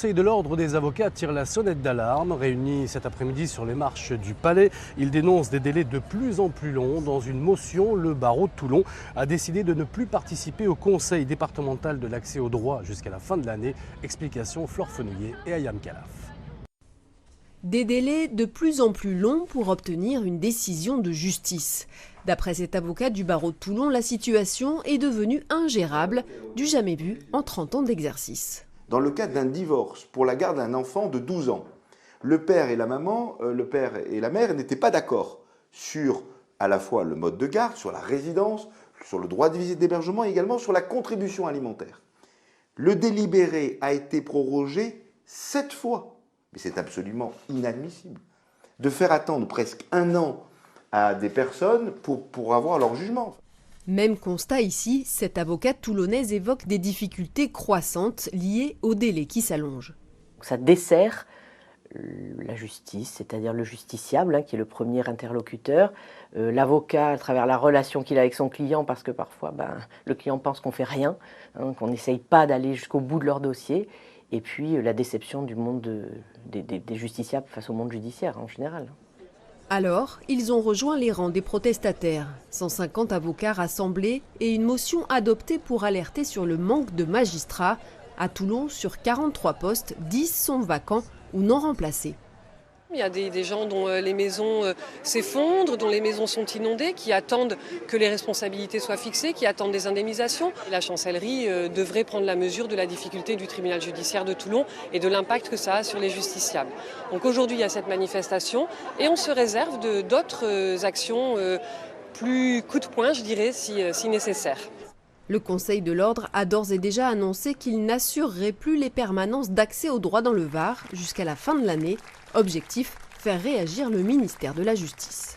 Le Conseil de l'ordre des avocats tire la sonnette d'alarme. Réunis cet après-midi sur les marches du Palais, il dénonce des délais de plus en plus longs. Dans une motion, le barreau de Toulon a décidé de ne plus participer au Conseil départemental de l'accès au droit jusqu'à la fin de l'année. Explication Flore Fenouillet et Ayam Kalaf. Des délais de plus en plus longs pour obtenir une décision de justice. D'après cet avocat du barreau de Toulon, la situation est devenue ingérable, du jamais vu en 30 ans d'exercice. Dans le cas d'un divorce pour la garde d'un enfant de 12 ans, le père et la mère n'étaient pas d'accord sur à la fois le mode de garde, sur la résidence, sur le droit de visite d'hébergement et également sur la contribution alimentaire. Le délibéré a été prorogé 7 fois. Mais c'est absolument inadmissible de faire attendre presque 1 an à des personnes pour avoir leur jugement. Même constat ici, cette avocate toulonnaise évoque des difficultés croissantes liées au délai qui s'allonge. Ça dessert la justice, c'est-à-dire le justiciable, qui est le premier interlocuteur, l'avocat à travers la relation qu'il a avec son client, parce que parfois le client pense qu'on ne fait rien, qu'on n'essaye pas d'aller jusqu'au bout de leur dossier, et puis la déception du monde des justiciables face au monde judiciaire en général. Alors, ils ont rejoint les rangs des protestataires. 150 avocats rassemblés et une motion adoptée pour alerter sur le manque de magistrats. À Toulon, sur 43 postes, 10 sont vacants ou non remplacés. Il y a des gens dont les maisons s'effondrent, dont les maisons sont inondées, qui attendent que les responsabilités soient fixées, qui attendent des indemnisations. La chancellerie devrait prendre la mesure de la difficulté du tribunal judiciaire de Toulon et de l'impact que ça a sur les justiciables. Donc aujourd'hui, il y a cette manifestation et on se réserve d'autres actions plus coup de poing, je dirais, si nécessaire. Le Conseil de l'ordre a d'ores et déjà annoncé qu'il n'assurerait plus les permanences d'accès au droit dans le Var jusqu'à la fin de l'année. Objectif, faire réagir le ministère de la Justice.